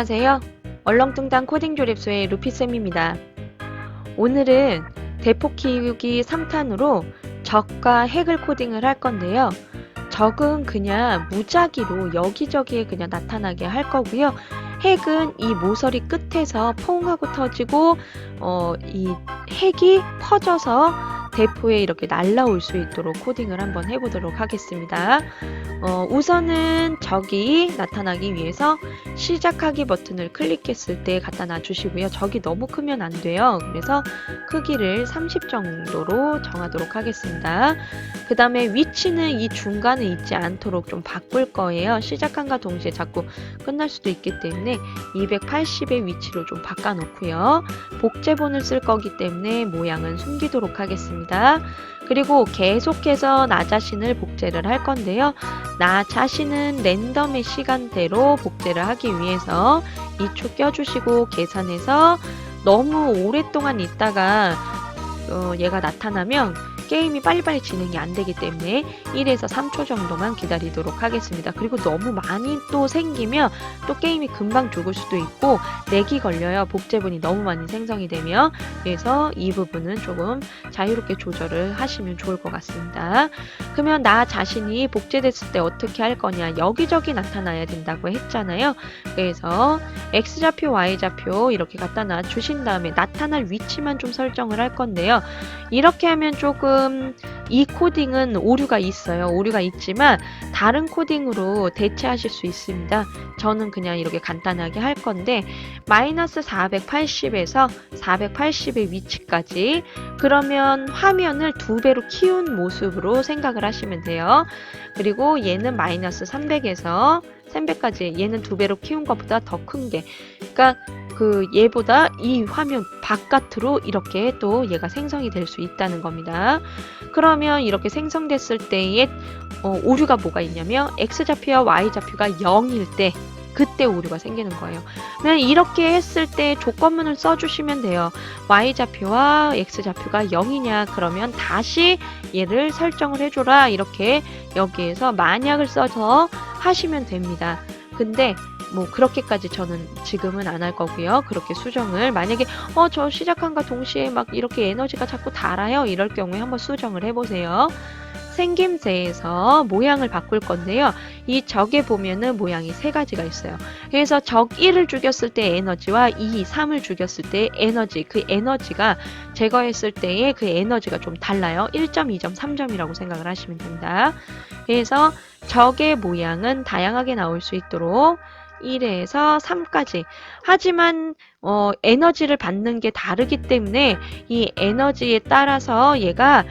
안녕하세요. 얼렁뚱땅 코딩 조립소의 루피쌤입니다. 오늘은 대폭 키우기 3탄으로 적과 핵을 코딩을 할 건데요. 적은 그냥 무작위로 여기저기에 그냥 나타나게 할 거고요. 핵은 이 모서리 끝에서 퐁 하고 터지고 이 핵이 퍼져서 대포에 이렇게 날라올 수 있도록 코딩을 한번 해보도록 하겠습니다. 우선은 적이 나타나기 위해서 시작하기 버튼을 클릭했을 때 갖다 놔주시고요. 적이 너무 크면 안 돼요. 그래서 크기를 30 정도로 정하도록 하겠습니다. 그 다음에 위치는 이 중간에 있지 않도록 좀 바꿀 거예요. 시작함과 동시에 자꾸 끝날 수도 있기 때문에 280의 위치로 좀 바꿔놓고요. 복제본을 쓸 거기 때문에 모양은 숨기도록 하겠습니다. 그리고 계속해서 나 자신을 복제를 할 건데요. 나 자신은 랜덤의 시간대로 복제를 하기 위해서 2초 껴주시고 계산해서 너무 오랫동안 있다가 얘가 나타나면 게임이 빨리빨리 진행이 안 되기 때문에 1에서 3초 정도만 기다리도록 하겠습니다. 그리고 너무 많이 또 생기면 또 게임이 금방 죽을 수도 있고 렉이 걸려요. 복제본이 너무 많이 생성이 되면. 그래서 이 부분은 조금 자유롭게 조절을 하시면 좋을 것 같습니다. 그러면 나 자신이 복제됐을 때 어떻게 할 거냐, 여기저기 나타나야 된다고 했잖아요. 그래서 X좌표, Y좌표 이렇게 갖다 놔 주신 다음에 나타날 위치만 좀 설정을 할 건데요. 이렇게 하면 조금 이 코딩은 오류가 있어요. 오류가 있지만 다른 코딩으로 대체하실 수 있습니다. 저는 그냥 이렇게 간단하게 할 건데 마이너스 480에서 480의 위치까지, 그러면 화면을 2배로 키운 모습으로 생각을 하시면 돼요. 그리고 얘는 마이너스 300에서 300까지, 얘는 2배로 키운 것보다 더 큰 게, 그러니까 얘보다 이 화면 바깥으로 이렇게 또 얘가 생성이 될 수 있다는 겁니다. 그러면 이렇게 생성됐을 때의 오류가 뭐가 있냐면 X좌표와 Y좌표가 0일 때 그때 오류가 생기는 거예요. 그냥 이렇게 했을 때 조건문을 써주시면 돼요. Y좌표와 X좌표가 0이냐, 그러면 다시 얘를 설정을 해줘라, 이렇게 여기에서 만약을 써서 하시면 됩니다. 근데 뭐 그렇게까지 저는 지금은 안 할 거고요. 그렇게 수정을, 만약에 저 시작함과 동시에 막 이렇게 에너지가 자꾸 달아요, 이럴 경우에 한번 수정을 해보세요. 생김새에서 모양을 바꿀 건데요. 이 적에 보면은 모양이 3가지가 있어요. 그래서 적 1을 죽였을 때 에너지와 2, 3을 죽였을 때 에너지, 그 에너지가 제거했을 때의 그 에너지가 좀 달라요. 1점, 2점, 3점이라고 생각을 하시면 됩니다. 그래서 적의 모양은 다양하게 나올 수 있도록 1에서 3까지. 하지만 에너지를 받는 게 다르기 때문에 이 에너지에 따라서 얘가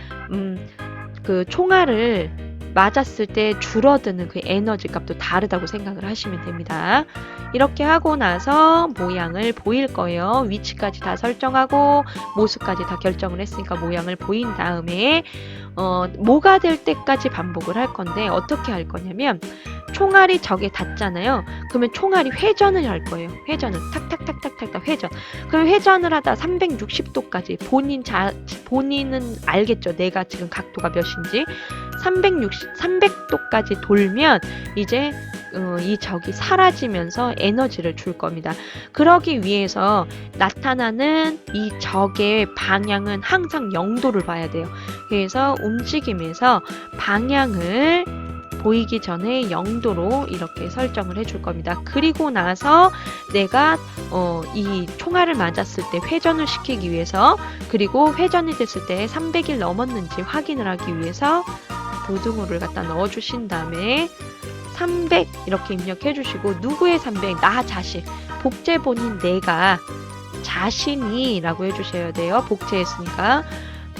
그 총알을 맞았을 때 줄어드는 그 에너지 값도 다르다고 생각을 하시면 됩니다. 이렇게 하고 나서 모양을 보일 거예요. 위치까지 다 설정하고 모습까지 다 결정을 했으니까 모양을 보인 다음에 뭐가 될 때까지 반복을 할 건데, 어떻게 할 거냐면 총알이 적에 닿잖아요. 그러면 총알이 회전을 할 거예요. 회전을 탁탁탁탁탁탁 회전. 그럼 회전을 하다 360도까지 본인은 알겠죠. 내가 지금 각도가 몇인지. 300도까지 돌면 이제 이 적이 사라지면서 에너지를 줄 겁니다. 그러기 위해서 나타나는 이 적의 방향은 항상 0도를 봐야 돼요. 그래서 움직임에서 방향을 보이기 전에 0도로 이렇게 설정을 해줄 겁니다. 그리고 나서 내가 이 총알을 맞았을 때 회전을 시키기 위해서, 그리고 회전이 됐을 때 300일 넘었는지 확인을 하기 위해서 부등호를 갖다 넣어주신 다음에 300 이렇게 입력해 주시고, 누구의 300? 나 자신. 복제본인 내가 자신이 라고 해주셔야 돼요. 복제했으니까.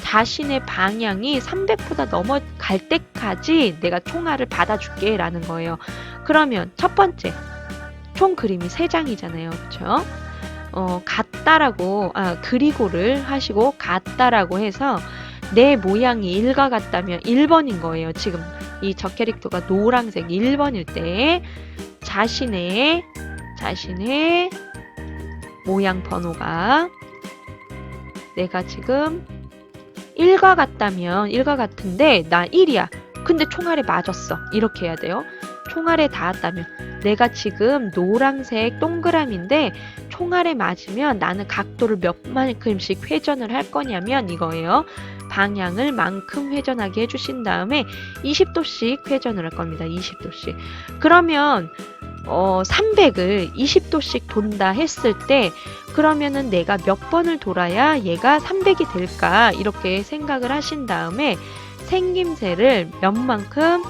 자신의 방향이 300보다 넘어갈 때까지 내가 총알을 받아줄게 라는 거예요. 그러면 첫 번째, 총 그림이 3장이잖아요. 그쵸? 같다라고, 그리고를 하시고 같다라고 해서 내 모양이 1과 같다면 1번인 거예요. 지금 이 적 캐릭터가 노란색 1번일 때 자신의 모양 번호가 내가 지금 1과 같다면 1과 같은데 나 1이야. 근데 총알에 맞았어. 이렇게 해야 돼요. 총알에 닿았다면 내가 지금 노란색 동그라미인데 총알에 맞으면 나는 각도를 몇 만큼씩 회전을 할 거냐면 이거예요. 방향을 만큼 회전하게 해주신 다음에 20도씩 회전을 할 겁니다. 20도씩. 그러면 300을 20도씩 돈다 했을 때 그러면은 내가 몇 번을 돌아야 얘가 300이 될까 이렇게 생각을 하신 다음에 생김새를 몇만큼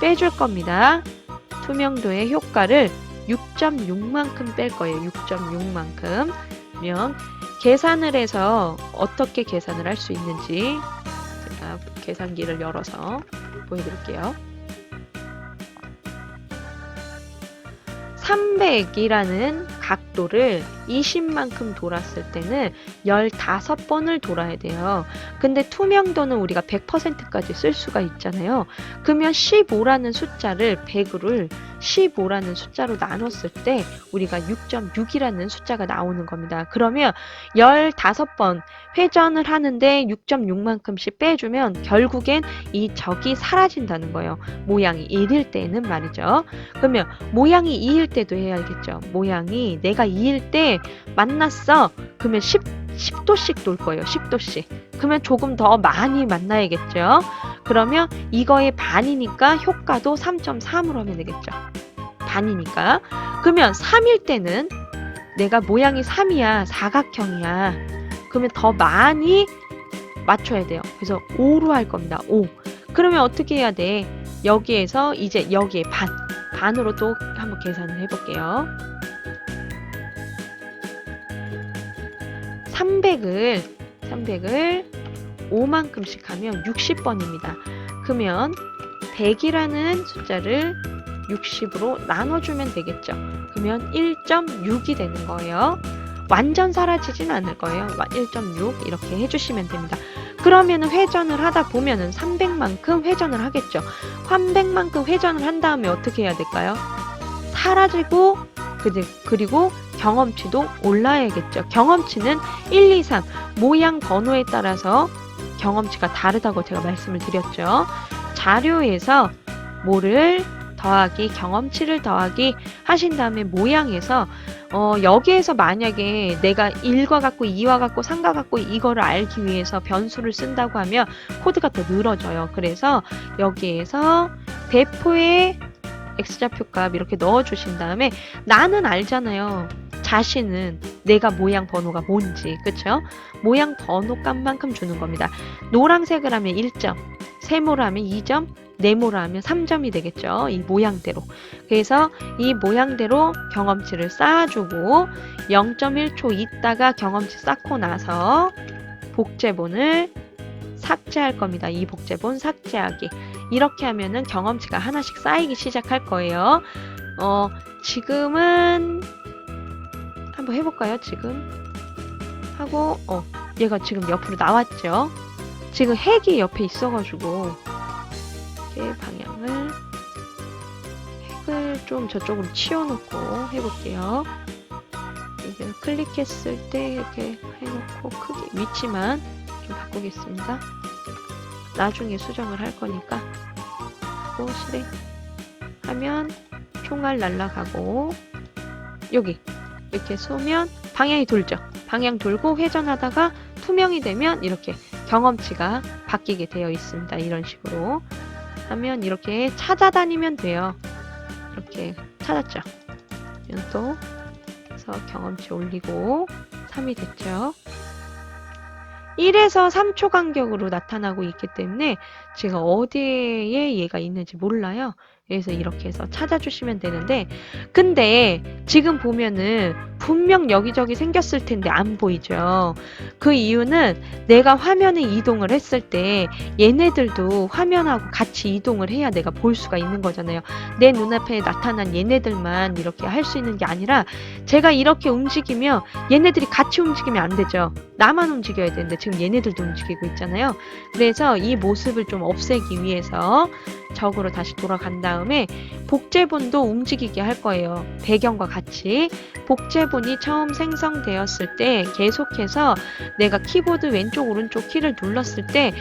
빼줄 겁니다. 투명도의 효과를 6.6만큼 뺄 거예요. 6.6만큼. 그러면 계산을 해서 어떻게 계산을 할 수 있는지 제가 계산기를 열어서 보여드릴게요. 300이라는 각도를 20만큼 돌았을 때는 15번을 돌아야 돼요. 근데 투명도는 우리가 100%까지 쓸 수가 있잖아요. 그러면 15라는 숫자를 100을 15라는 숫자로 나눴을 때 우리가 6.6이라는 숫자가 나오는 겁니다. 그러면 15번 회전을 하는데 6.6만큼씩 빼주면 결국엔 이 적이 사라진다는 거예요. 모양이 1일 때는 말이죠. 그러면 모양이 2일 때도 해야겠죠. 모양이 내가 2일 때 만났어. 그러면 10도씩 돌 거예요. 10도씩. 그러면 조금 더 많이 만나야겠죠. 그러면 이거의 반이니까 효과도 3.3으로 하면 되겠죠. 반이니까. 그러면 3일 때는 내가 모양이 3이야. 사각형이야. 그러면 더 많이 맞춰야 돼요. 그래서 5로 할 겁니다. 5. 그러면 어떻게 해야 돼? 여기에서 이제 여기에 반으로 또 한번 계산을 해볼게요. 300을 5만큼씩 하면 60번입니다. 그러면 100이라는 숫자를 60으로 나눠주면 되겠죠. 그러면 1.6이 되는 거예요. 완전 사라지진 않을 거예요. 1.6 이렇게 해주시면 됩니다. 그러면 회전을 하다 보면은 300만큼 회전을 하겠죠. 300만큼 회전을 한 다음에 어떻게 해야 될까요? 사라지고 그리고 경험치도 올라야겠죠. 경험치는 1, 2, 3 모양 번호에 따라서 경험치가 다르다고 제가 말씀을 드렸죠. 자료에서 뭐를 더하기, 경험치를 더하기 하신 다음에 모양에서 여기에서 만약에 내가 1과 같고 2와 같고 3과 같고 이거를 알기 위해서 변수를 쓴다고 하면 코드가 더 늘어져요. 그래서 여기에서 대포의 X좌표값 이렇게 넣어주신 다음에 나는 알잖아요. 자신은 내가 모양 번호가 뭔지, 그쵸? 모양 번호 값만큼 주는 겁니다. 노란색을 하면 1점, 세모를 하면 2점, 네모로 하면 3점이 되겠죠. 이 모양대로. 그래서 이 모양대로 경험치를 쌓아주고 0.1초 있다가 경험치 쌓고 나서 복제본을 삭제할 겁니다. 이 복제본 삭제하기. 이렇게 하면은 경험치가 하나씩 쌓이기 시작할 거예요. 지금은 한번 해볼까요? 지금 하고 얘가 지금 옆으로 나왔죠. 지금 핵이 옆에 있어가지고 방향을 핵을 좀 저쪽으로 치워놓고 해볼게요. 이제 클릭했을 때 이렇게 해놓고 크기 위치만 좀 바꾸겠습니다. 나중에 수정을 할 거니까 하고 실행하면 총알 날아가고 여기 이렇게 쏘면 방향이 돌죠. 방향 돌고 회전하다가 투명이 되면 이렇게 경험치가 바뀌게 되어 있습니다. 이런 식으로 하면 이렇게 찾아다니면 돼요. 이렇게 찾았죠. 또 그래서 경험치 올리고 3이 됐죠. 1에서 3초 간격으로 나타나고 있기 때문에 제가 어디에 얘가 있는지 몰라요. 그래서 이렇게 해서 찾아주시면 되는데 근데 지금 보면은 분명 여기저기 생겼을 텐데 안 보이죠. 그 이유는 내가 화면에 이동을 했을 때 얘네들도 화면하고 같이 이동을 해야 내가 볼 수가 있는 거잖아요. 내 눈앞에 나타난 얘네들만 이렇게 할 수 있는 게 아니라 제가 이렇게 움직이면 얘네들이 같이 움직이면 안 되죠. 나만 움직여야 되는데 지금 얘네들도 움직이고 있잖아요. 그래서 이 모습을 좀 없애기 위해서 적으로 다시 돌아간 다음에 복제본도 움직이게 할 거예요. 배경과 같이. 복제본이 처음 생성되었을 때 계속해서 내가 키보드 왼쪽 오른쪽 키를 눌렀을 때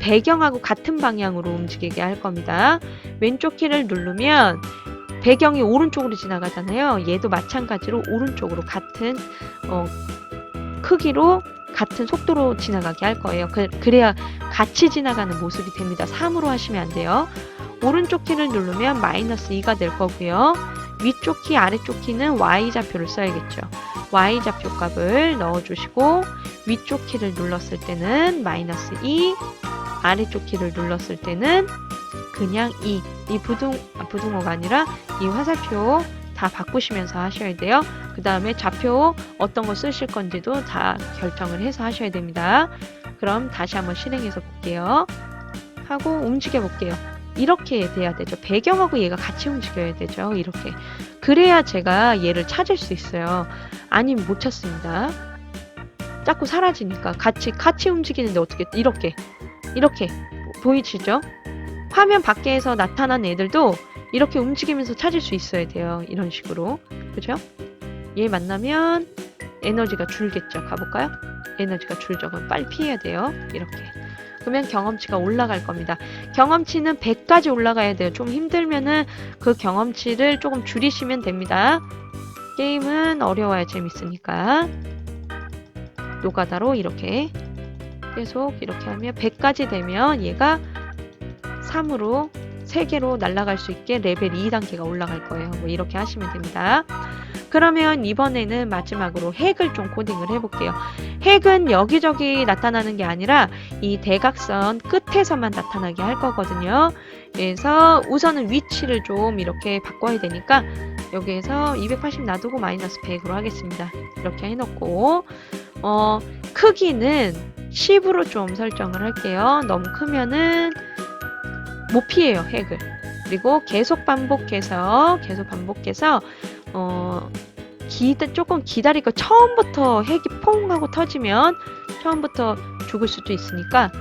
배경하고 같은 방향으로 움직이게 할 겁니다. 왼쪽 키를 누르면 배경이 오른쪽으로 지나가잖아요. 얘도 마찬가지로 오른쪽으로 같은 크기로 같은 속도로 지나가게 할 거예요. 그래야 같이 지나가는 모습이 됩니다. 3으로 하시면 안 돼요. 오른쪽 키를 누르면 -2가 될 거고요. 위쪽 키, 아래쪽 키는 Y좌표를 써야겠죠. Y좌표 값을 넣어주시고 위쪽 키를 눌렀을 때는 -2, 아래쪽 키를 눌렀을 때는 그냥 2. 이 부등호가 아니라 이 화살표 다 바꾸시면서 하셔야 돼요. 그 다음에 좌표 어떤 거 쓰실 건지도 다 결정을 해서 하셔야 됩니다. 그럼 다시 한번 실행해서 볼게요. 하고 움직여 볼게요. 이렇게 돼야 되죠. 배경하고 얘가 같이 움직여야 되죠. 이렇게. 그래야 제가 얘를 찾을 수 있어요. 아니면 못 찾습니다. 자꾸 사라지니까 같이 움직이는데 어떻게 이렇게 보이시죠? 화면 밖에서 나타난 애들도 이렇게 움직이면서 찾을 수 있어야 돼요. 이런 식으로. 그죠? 얘 만나면 에너지가 줄겠죠. 가볼까요? 에너지가 줄죠. 그럼 빨리 피해야 돼요. 이렇게. 그러면 경험치가 올라갈 겁니다. 경험치는 100까지 올라가야 돼요. 좀 힘들면은 그 경험치를 조금 줄이시면 됩니다. 게임은 어려워야 재밌으니까. 노가다로 이렇게 계속 이렇게 하면 100까지 되면 얘가 3으로 3개로 날아갈 수 있게 레벨 2단계가 올라갈 거예요. 뭐 이렇게 하시면 됩니다. 그러면 이번에는 마지막으로 핵을 좀 코딩을 해볼게요. 핵은 여기저기 나타나는 게 아니라 이 대각선 끝에서만 나타나게 할 거거든요. 그래서 우선은 위치를 좀 이렇게 바꿔야 되니까 여기에서 280 놔두고 -100으로 하겠습니다. 이렇게 해놓고 크기는 10으로 좀 설정을 할게요. 너무 크면은 못 피해요, 핵을. 그리고 계속 반복해서 조금 기다리고 처음부터 핵이 퐁 하고 터지면 처음부터 죽을 수도 있으니까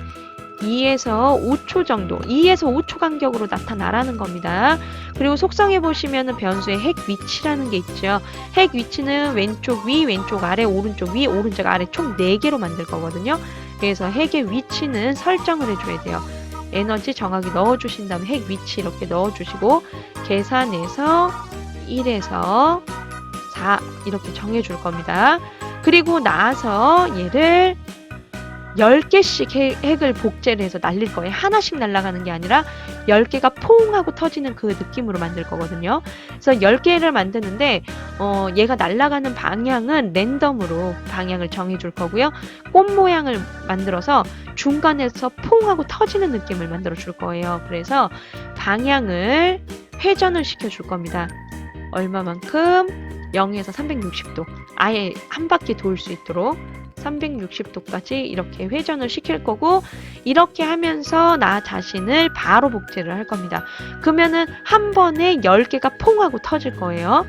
2에서 5초 정도, 2에서 5초 간격으로 나타나라는 겁니다. 그리고 속성에 보시면은 변수의 핵 위치라는 게 있죠. 핵 위치는 왼쪽 위, 왼쪽 아래, 오른쪽 위, 오른쪽 아래 총 4개로 만들 거거든요. 그래서 핵의 위치는 설정을 해줘야 돼요. 에너지 정확히 넣어주신 다음에 핵 위치 이렇게 넣어주시고 계산해서 1에서 4 이렇게 정해줄 겁니다. 그리고 나서 얘를 10개씩 핵을 복제를 해서 날릴 거예요. 하나씩 날아가는 게 아니라 10개가 퐁 하고 터지는 그 느낌으로 만들 거거든요. 그래서 10개를 만드는데 얘가 날아가는 방향은 랜덤으로 방향을 정해줄 거고요. 꽃 모양을 만들어서 중간에서 퐁 하고 터지는 느낌을 만들어 줄 거예요. 그래서 방향을 회전을 시켜줄 겁니다. 얼마만큼? 0에서 360도. 아예 한 바퀴 돌 수 있도록 360도까지 이렇게 회전을 시킬 거고 이렇게 하면서 나 자신을 바로 복제를 할 겁니다. 그러면은 한 번에 10개가 퐁 하고 터질 거예요.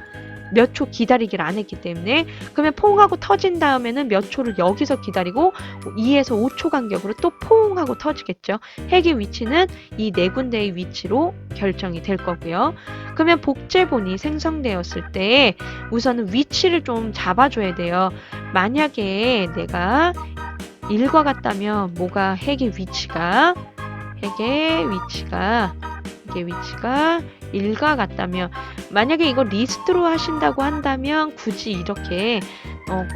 몇 초 기다리기를 안 했기 때문에. 그러면 퐁 하고 터진 다음에는 몇 초를 여기서 기다리고 2에서 5초 간격으로 또 퐁 하고 터지겠죠. 핵의 위치는 이 네 군데의 위치로 결정이 될 거고요. 그러면 복제본이 생성되었을 때 우선은 위치를 좀 잡아줘야 돼요. 만약에 내가 1과 같다면 뭐가 핵의 위치가 1과 같다면 만약에 이거 리스트로 하신다고 한다면 굳이 이렇게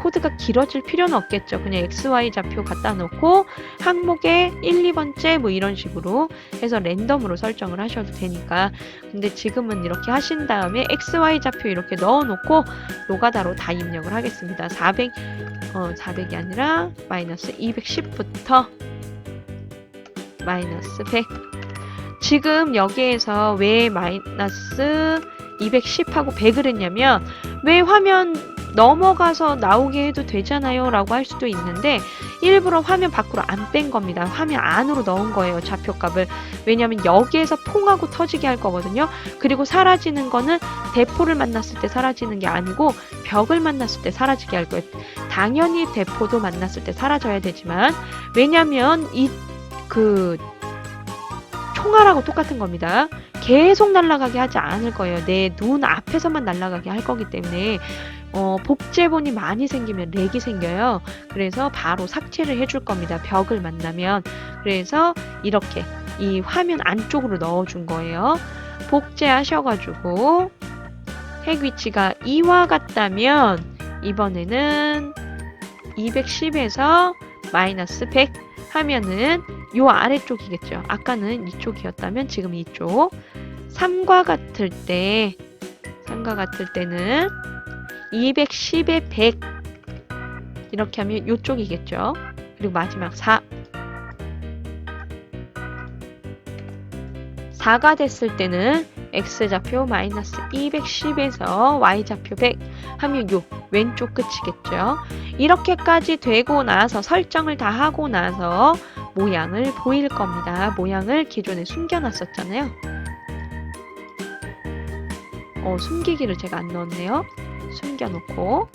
코드가 길어질 필요는 없겠죠. 그냥 XY 좌표 갖다 놓고 항목에 1, 2번째 뭐 이런 식으로 해서 랜덤으로 설정을 하셔도 되니까. 근데 지금은 이렇게 하신 다음에 XY 좌표 이렇게 넣어 놓고 노가다로 다 입력을 하겠습니다. 400이 아니라 -210부터 -100. 지금 여기에서 왜 -210하고 100을 했냐면 왜 화면 넘어가서 나오게 해도 되잖아요 라고 할 수도 있는데 일부러 화면 밖으로 안 뺀 겁니다. 화면 안으로 넣은 거예요. 좌표값을. 왜냐면 여기에서 퐁하고 터지게 할 거거든요. 그리고 사라지는 거는 대포를 만났을 때 사라지는 게 아니고 벽을 만났을 때 사라지게 할 거예요. 당연히 대포도 만났을 때 사라져야 되지만 왜냐면 총알하고 똑같은 겁니다. 계속 날아가게 하지 않을 거예요. 내 눈 앞에서만 날아가게 할 거기 때문에 복제본이 많이 생기면 렉이 생겨요. 그래서 바로 삭제를 해줄 겁니다. 벽을 만나면. 그래서 이렇게 이 화면 안쪽으로 넣어준 거예요. 복제하셔가지고 핵 위치가 이와 같다면 이번에는 210에서 마이너스 100 하면은 요 아래쪽이겠죠. 아까는 이쪽이었다면 지금 이쪽. 3과 같을 때는 210에 100 이렇게 하면 요쪽이겠죠. 그리고 마지막 4가 됐을 때는 x좌표 마이너스 210에서 y좌표 100 하면 요 왼쪽 끝이겠죠. 이렇게까지 되고 나서 설정을 다 하고 나서 모양을 보일 겁니다. 모양을 기존에 숨겨놨었잖아요. 숨기기를 제가 안 넣었네요. 숨겨놓고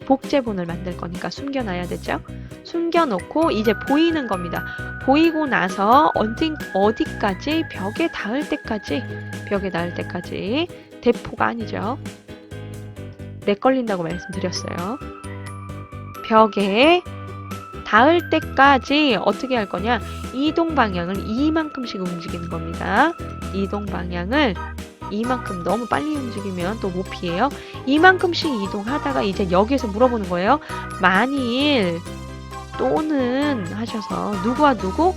복제본을 만들 거니까 숨겨놔야 되죠. 숨겨놓고 이제 보이는 겁니다. 보이고 나서 어디까지 벽에 닿을 때까지 대포가 아니죠. 렉 걸린다고 말씀드렸어요. 벽에 닿을 때까지 어떻게 할 거냐? 이동 방향을 이만큼씩 움직이는 겁니다. 이동 방향을 이만큼 너무 빨리 움직이면 또 못 피해요. 이만큼씩 이동하다가 이제 여기에서 물어보는 거예요. 만일 또는 하셔서 누구와 누구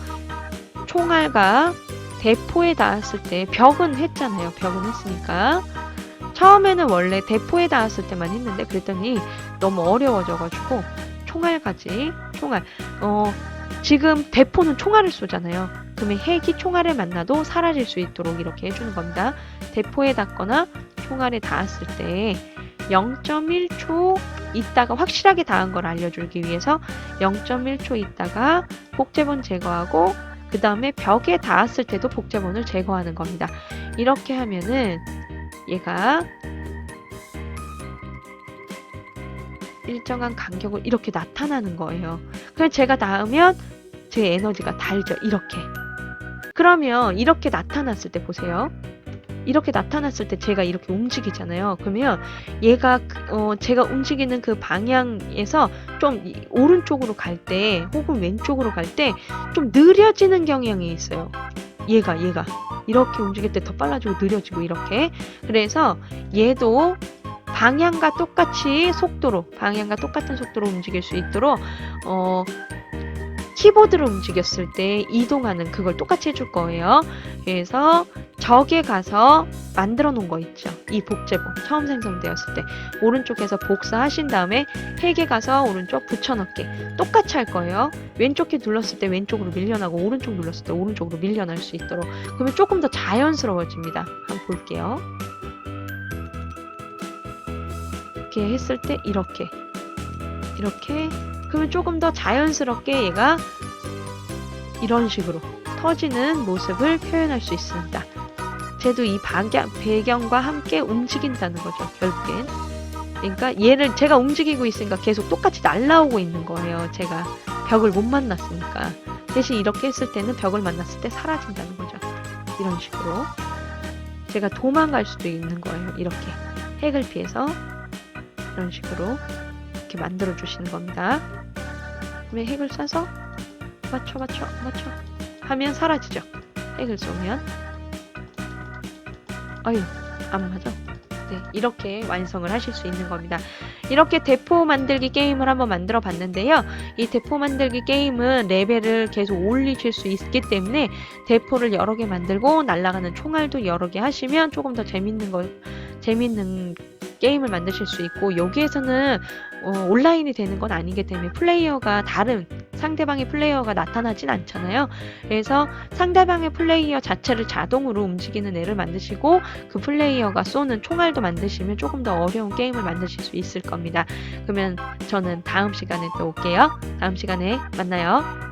총알과 대포에 닿았을 때 벽은 했잖아요. 벽은 했으니까 처음에는 원래 대포에 닿았을 때만 했는데 그랬더니 너무 어려워져가지고 총알까지 지금 대포는 총알을 쏘잖아요. 그러면 핵이 총알을 만나도 사라질 수 있도록 이렇게 해주는 겁니다. 대포에 닿거나 총알에 닿았을 때 0.1초 있다가 확실하게 닿은 걸 알려주기 위해서 0.1초 있다가 복제본 제거하고 그 다음에 벽에 닿았을 때도 복제본을 제거하는 겁니다. 이렇게 하면은 얘가 일정한 간격을 이렇게 나타나는 거예요. 그럼 제가 닿으면 제 에너지가 달죠. 이렇게. 그러면 이렇게 나타났을 때 보세요. 이렇게 나타났을 때 제가 이렇게 움직이잖아요. 그러면 얘가 제가 움직이는 그 방향에서 좀 오른쪽으로 갈 때 혹은 왼쪽으로 갈 때 좀 느려지는 경향이 있어요. 얘가 이렇게 움직일 때 더 빨라지고 느려지고 이렇게. 그래서 얘도 방향과 똑같은 속도로 움직일 수 있도록 키보드를 움직였을 때 이동하는 그걸 똑같이 해줄 거예요. 그래서 적에 가서 만들어 놓은 거 있죠. 이 복제본 처음 생성되었을 때 오른쪽에서 복사하신 다음에 핵에 가서 오른쪽 붙여넣기 똑같이 할 거예요. 왼쪽 키 눌렀을 때 왼쪽으로 밀려나고 오른쪽 눌렀을 때 오른쪽으로 밀려날 수 있도록. 그러면 조금 더 자연스러워집니다. 한번 볼게요. 이렇게 했을 때 이렇게 그러면 조금 더 자연스럽게 얘가 이런 식으로 터지는 모습을 표현할 수 있습니다. 쟤도 이 배경과 함께 움직인다는 거죠. 결국엔. 그러니까 얘를 제가 움직이고 있으니까 계속 똑같이 날아오고 있는 거예요. 제가 벽을 못 만났으니까. 대신 이렇게 했을 때는 벽을 만났을 때 사라진다는 거죠. 이런 식으로. 제가 도망갈 수도 있는 거예요. 이렇게. 핵을 피해서 이런 식으로 이렇게 만들어 주시는 겁니다. 그러면 핵을 쏴서 맞춰 하면 사라지죠. 핵을 쏘면 아유 안 맞아. 네, 이렇게 완성을 하실 수 있는 겁니다. 이렇게 대포 만들기 게임을 한번 만들어 봤는데요. 이 대포 만들기 게임은 레벨을 계속 올리실 수 있기 때문에 대포를 여러 개 만들고 날아가는 총알도 여러 개 하시면 조금 더 재밌는 게임을 만드실 수 있고, 여기에서는 온라인이 되는 건 아니기 때문에 상대방의 플레이어가 나타나진 않잖아요. 그래서 상대방의 플레이어 자체를 자동으로 움직이는 애를 만드시고 그 플레이어가 쏘는 총알도 만드시면 조금 더 어려운 게임을 만드실 수 있을 겁니다. 그러면 저는 다음 시간에 또 올게요. 다음 시간에 만나요.